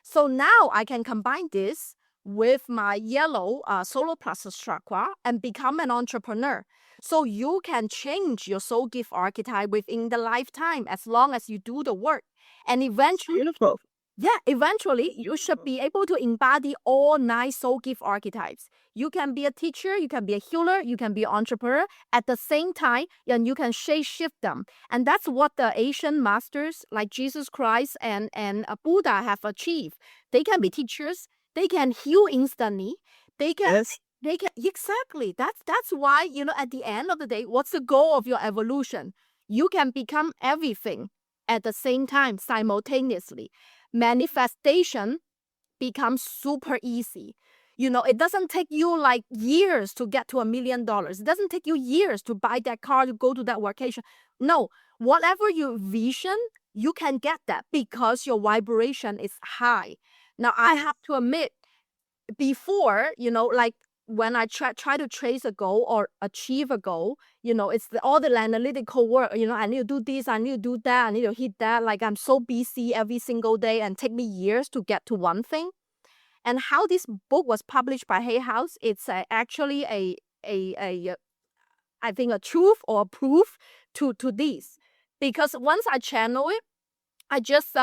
So now I can combine this with my yellow solar plexus chakra and become an entrepreneur. So you can change your soul gift archetype within the lifetime as long as you do the work. And eventually, Beautiful. eventually you should be able to embody all 9 soul gift archetypes. You can be a teacher, you can be a healer, you can be an entrepreneur at the same time, and you can shape shift them. And that's what the Asian masters like Jesus Christ and Buddha have achieved. They can be teachers, they can heal instantly, they can Yes. exactly. That's why, at the end of the day, what's the goal of your evolution? You can become everything at the same time, simultaneously. Manifestation becomes super easy. It doesn't take you like years to get to $1 million. It doesn't take you years to buy that car, to go to that vacation. No, whatever your vision, you can get that because your vibration is high. Now, I have to admit, before, like when I try to trace a goal or achieve a goal, it's all the analytical work. I need to do this, I need to do that, I need to hit that. Like I'm so busy every single day and take me years to get to one thing. And how this book was published by Hay House, it's actually a I think a truth or a proof to this, because once I channel it, I just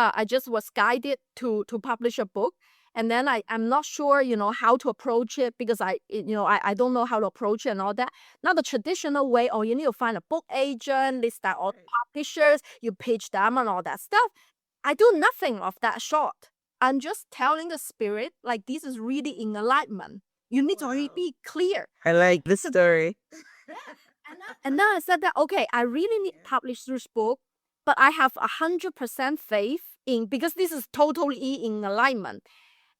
was guided to publish a book, and then I'm not sure, how to approach it, because I don't know how to approach it and all that. Not the traditional way. Oh, you need to find a book agent, list out all the publishers, you pitch them and all that stuff. I do nothing of that sort. I'm just telling the spirit, like, this is really in alignment. You need to really be clear. I like this story. And then I said that, okay, I really need to publish this book, but I have 100% faith in, because this is totally in alignment.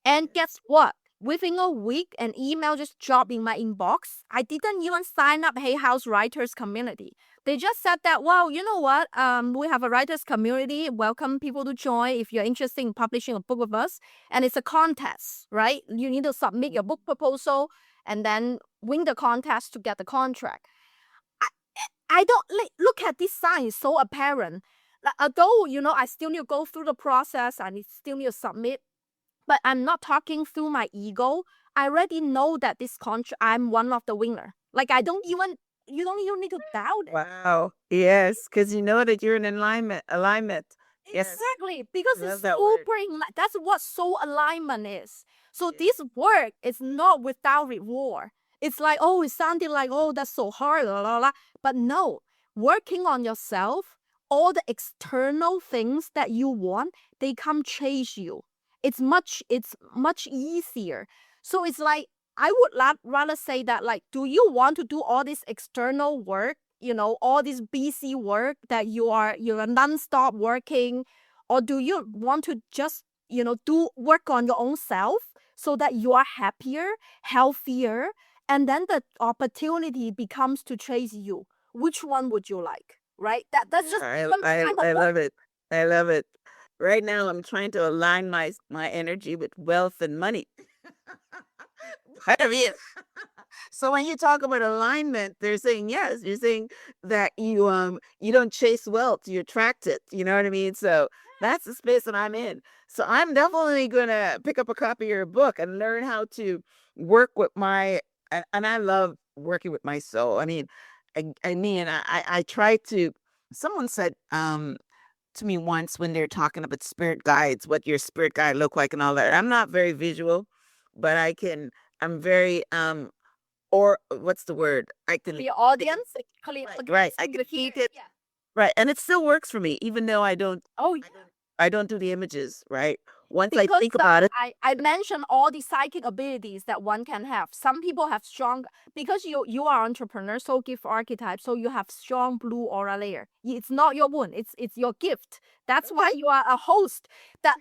And guess what? Within a week, an email just dropped in my inbox. I didn't even sign up Hay House Writers Community. They just said that, well, you know what? We have a writers community. Welcome people to join if you're interested in publishing a book with us. And it's a contest, right? You need to submit your book proposal and then win the contest to get the contract. I don't look at this sign, it's so apparent. Like, although, I still need to go through the process, I still need to submit, but I'm not talking through my ego. I already know that this contract, I'm one of the winner. Like, you don't even need to doubt it. Wow. Yes, because you know that you're in alignment. Yes. Exactly, because Love it's that word. super that's what soul alignment is. So this work is not without reward. It's like, oh, it sounded like, oh, that's so hard, la, la, la. But no, working on yourself, all the external things that you want, they come chase you. It's much easier. So it's like, I would rather say that, like, do you want to do all this external work, all this busy work that you're nonstop working, or do you want to just, do work on your own self so that you are happier, healthier, and then the opportunity becomes to chase you? Which one would you like? Right? That's just I some I, kind of I work. love it. I love it. Right now, I'm trying to align my energy with wealth and money. I mean, so when you talk about alignment, they're saying yes. You're saying that you don't chase wealth, you attract it. You know what I mean? So that's the space that I'm in. So I'm definitely gonna pick up a copy of your book and learn how to work with and I love working with my soul. I mean, I try to. Someone said to me once when they're talking about spirit guides, what your spirit guide look like and all that. I'm not very visual, but I'm very or what's the word? I can The audience, right. I can hear see it. yeah. Right. And it still works for me, even though Oh, yeah. I don't do the images, right? Once I Because think about it. I mentioned all the psychic abilities that one can have. Some people have strong, because you are entrepreneur, so gift archetype, so you have strong blue aura layer. It's not your wound, it's your gift. That's why you are a host. That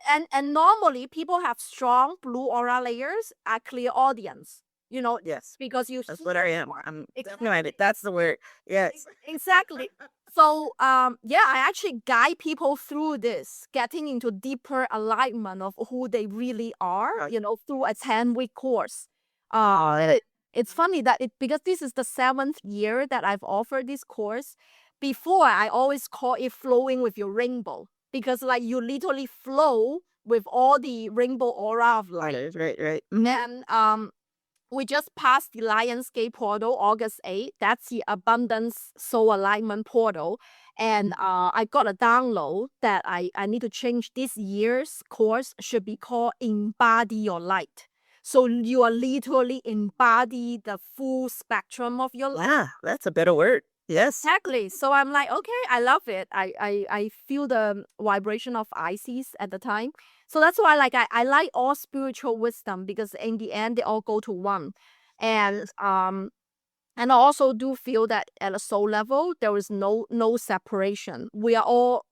and normally people have strong blue aura layers are clear audience. Yes. Because you That's see what I am. more. I'm Exactly. definitely that's the word. Yes. Exactly. So yeah, I actually guide people through this, getting into deeper alignment of who they really are, Right. through a 10-week course. Oh, It's funny that because this is the 7th year that I've offered this course. Before, I always call it flowing with your rainbow, because like you literally flow with all the rainbow aura of light. right. And we just passed the Lionsgate portal August 8th. That's the Abundance Soul Alignment portal. And I got a download that I need to change. This year's course should be called Embody Your Light. So you are literally embody the full spectrum of your life. Yeah, that's a better word. Yes. Exactly. So I'm like, okay, I love it. I feel the vibration of Isis at the time. So that's why, like, I like all spiritual wisdom, because in the end they all go to one. And I also do feel that at a soul level there is no separation. We're all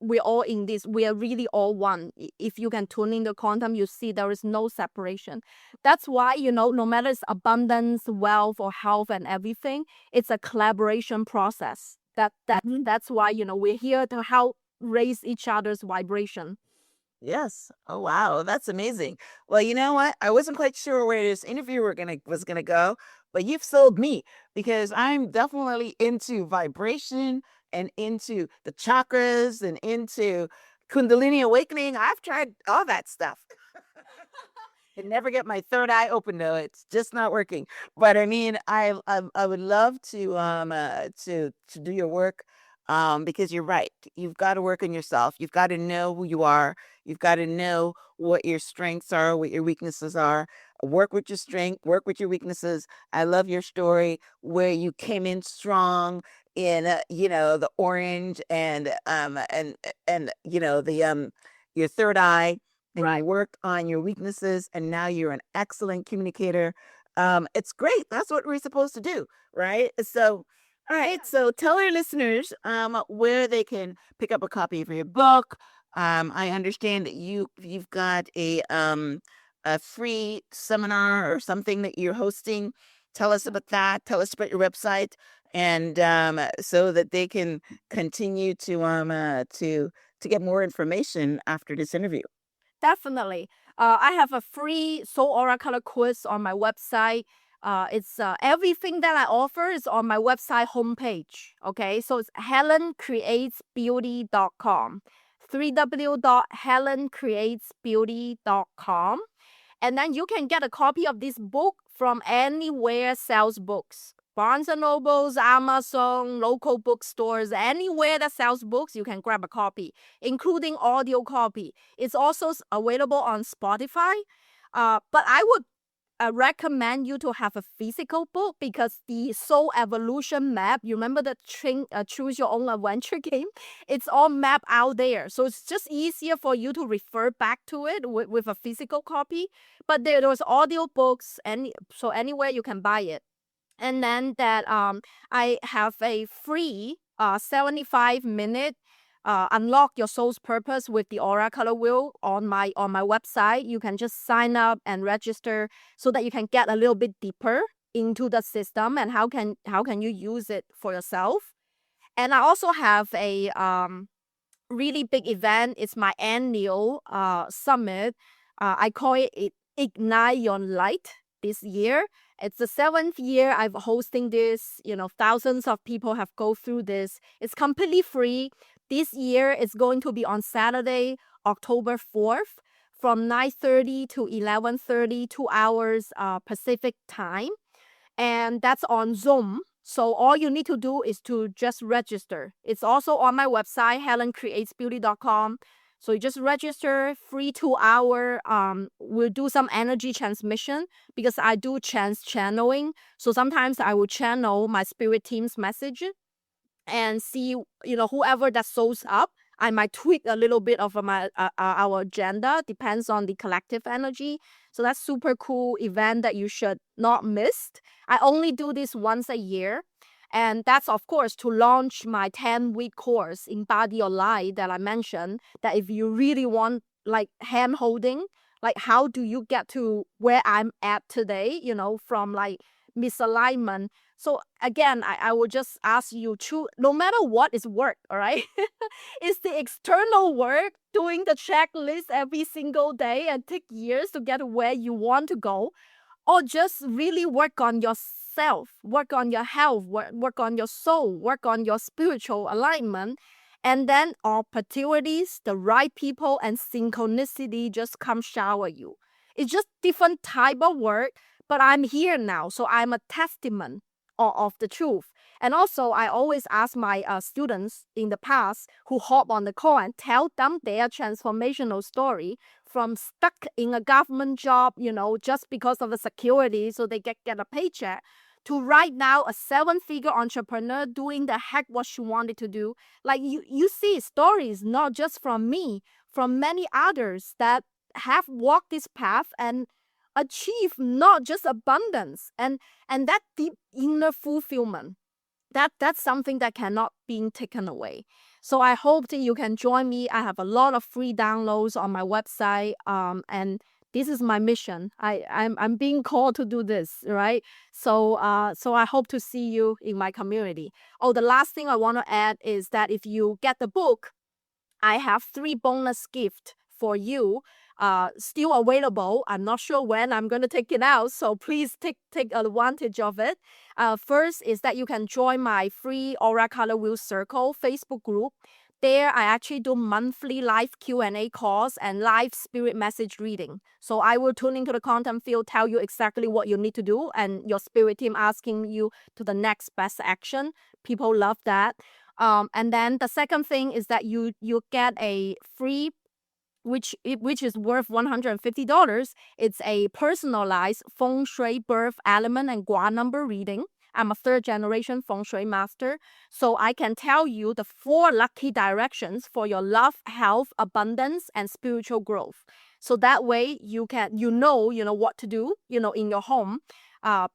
in this. We are really all one. If you can tune in the quantum, you see there is no separation. That's why, no matter it's abundance, wealth, or health and everything, it's a collaboration process. That's why, we're here to help raise each other's vibration. Yes. Oh wow, that's amazing. Well, you know what? I wasn't quite sure where this interview was gonna go, but you've sold me because I'm definitely into vibration and into the chakras and into Kundalini awakening. I've tried all that stuff. can never get my third eye open though. It's just not working. But I mean, I would love to do your work, because you're right. You've got to work on yourself. You've got to know who you are. You've got to know what your strengths are, what your weaknesses are. Work with your strength, work with your weaknesses. I love your story where you came in strong in the orange and the your third eye, and you Right. worked on your weaknesses, and now you're an excellent communicator. It's great. That's what we're supposed to do, right? So, all right. So tell our listeners where they can pick up a copy of your book. I understand that you've got a free seminar or something that you're hosting. Tell us about that. Tell us about your website, and so that they can continue to get more information after this interview. Definitely. I have a free Soul Aura Color course on my website. It's everything that I offer is on my website homepage. Okay, so it's helencreatesbeauty.com. www.helencreatesbeauty.com. And then you can get a copy of this book from anywhere sells books. Barnes and Nobles, Amazon, local bookstores, anywhere that sells books, you can grab a copy, including audio copy. It's also available on Spotify. But I would recommend you to have a physical book because the Soul Evolution map, you remember the Choose Your Own Adventure game? It's all mapped out there. So it's just easier for you to refer back to it with a physical copy. But there's audio books, so anywhere you can buy it. And then I have a free 75-minute unlock your soul's purpose with the aura color wheel on my website. You can just sign up and register so that you can get a little bit deeper into the system and how can you use it for yourself. And I also have a really big event. It's my annual summit. I call it Ignite Your Light this year. It's the 7th year I'm hosting this. Thousands of people have go through this. It's completely free. This year it's going to be on Saturday, October 4th from 9:30 to 11:30, 2 hours Pacific time. And that's on Zoom. So all you need to do is to just register. It's also on my website, helencreatesbeauty.com. So you just register, free 2 hour. We'll do some energy transmission because I do channeling. So sometimes I will channel my spirit team's message and see, whoever that shows up. I might tweak a little bit of our agenda, depends on the collective energy. So that's super cool event that you should not miss. I only do this once a year. And that's, of course, to launch my 10-week course, Embody Your Light, that I mentioned, that if you really want, like, hand-holding, like, how do you get to where I'm at today, from, like, misalignment. So, again, I will just ask you to, no matter what is work, all right? It's the external work, doing the checklist every single day and take years to get where you want to go, or just really work on yourself, work on your health, work on your soul, work on your spiritual alignment. And then opportunities, the right people, and synchronicity just come shower you. It's just different type of work, but I'm here now, so I'm a testament of the truth. And also, I always ask my students in the past who hop on the call and tell them their transformational story from stuck in a government job, just because of the security, so they get a paycheck, to right now a 7-figure entrepreneur doing the heck what she wanted to do. Like you see stories not just from me, from many others that have walked this path and achieve not just abundance and that deep inner fulfillment. That's something that cannot be taken away. So I hope that you can join me. I have a lot of free downloads on my website, and this is my mission. I'm being called to do this, right? So I hope to see you in my community. Oh, the last thing I want to add is that if you get the book, I have 3 bonus gifts for you, still available. I'm not sure when I'm going to take it out, so please take advantage of it. First is that you can join my free Aura Color Wheel Circle Facebook group. there I actually do monthly live Q&A calls and live spirit message reading. So I will tune into the content field, tell you exactly what you need to do, and your spirit team asking you to the next best action. People love that. And then the second thing is that you get a free, which is worth $150. It's a personalized feng shui birth element and gua number reading. I'm a third generation feng shui master, so I can tell you the 4 lucky directions for your love, health, abundance, and spiritual growth. So that way you know what to do, in your home.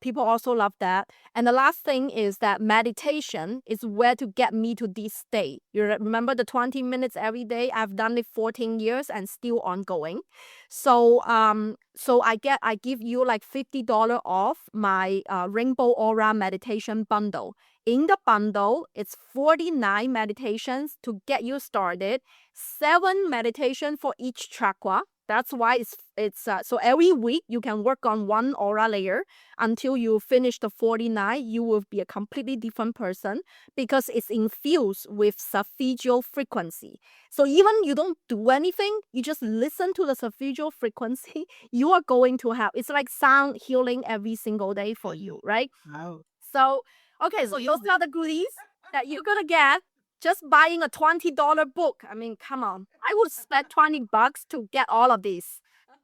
People also love that. And the last thing is that meditation is where to get me to this state. You remember the 20 minutes every day? I've done it 14 years and still ongoing. So I give you like $50 off my Rainbow Aura meditation bundle. In the bundle, it's 49 meditations to get you started, 7 meditation for each chakra. That's why it's so every week you can work on one aura layer until you finish the 49. You will be a completely different person because it's infused with solfeggio frequency. So even you don't do anything, you just listen to the solfeggio frequency, you are going to have, it's like sound healing every single day for you, right? Wow. So, okay, so those are the goodies that you're gonna get just buying a $20 book. I mean, come on. I would spend $20 to get all of these.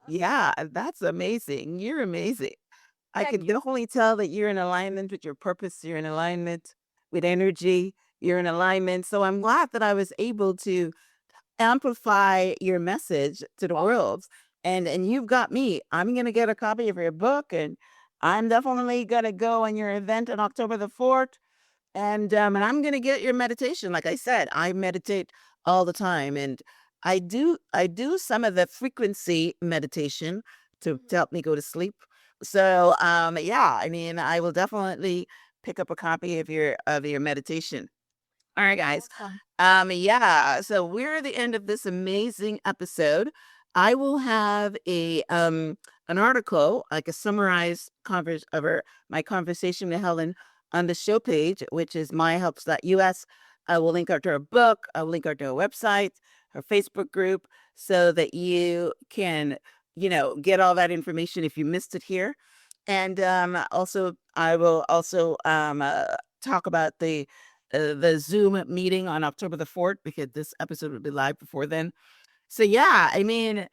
Yeah, that's amazing. You're amazing. I Thank can definitely tell that you're in alignment with your purpose. You're in alignment with energy. You're in alignment. So I'm glad that I was able to amplify your message to the world. And you've got me. I'm gonna get a copy of your book, and I'm definitely gonna go on your event on October the 4th. And I'm gonna get your meditation. Like I said, I meditate all the time, and I do some of the frequency meditation to help me go to sleep. So yeah, I mean, I will definitely pick up a copy of your meditation. All right, guys. Awesome. Yeah, so we're at the end of this amazing episode. I will have a an article, like a summarized my conversation with Helen on the show page, which is myhelps.us. I will link her to her book. I will link her to her website, her Facebook group, so that you can, get all that information if you missed it here. And also, I will also talk about the Zoom meeting on October the 4th, because this episode will be live before then. So yeah, I mean,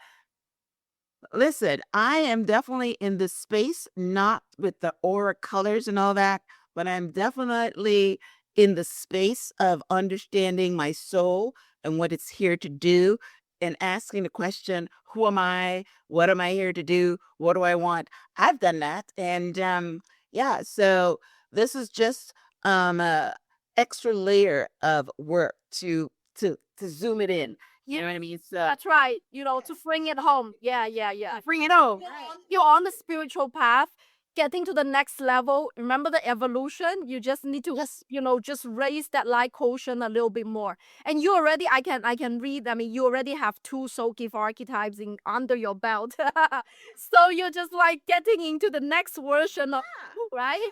listen, I am definitely in this space, not with the aura colors and all that, but I'm definitely in the space of understanding my soul and what it's here to do, and asking the question, who am I? What am I here to do? What do I want? I've done that. And yeah, so this is just a extra layer of work to zoom it in. You know what I mean? So That's right. To bring it home. Yeah. bring it home. You're on the spiritual path, getting to the next level. Remember the evolution? You just need to, just raise that light quotient a little bit more. And you already, I can read. I mean, you already have 2 soul gift archetypes under your belt. So you're just like getting into the next version of, right?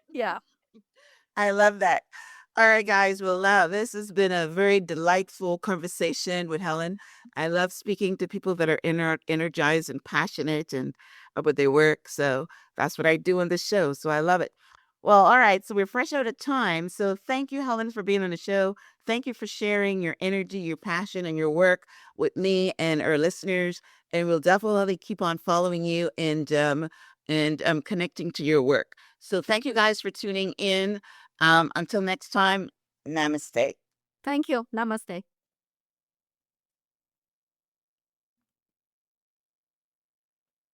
Yeah. I love that. All right, guys. Well, now this has been a very delightful conversation with Helen. I love speaking to people that are energized and passionate and about their work. So that's what I do on this show. So I love it. Well, all right. So we're fresh out of time. So thank you, Helen, for being on the show. Thank you for sharing your energy, your passion, and your work with me and our listeners. And we'll definitely keep on following you and connecting to your work. So thank you guys for tuning in. Until next time, namaste. Thank you. Namaste.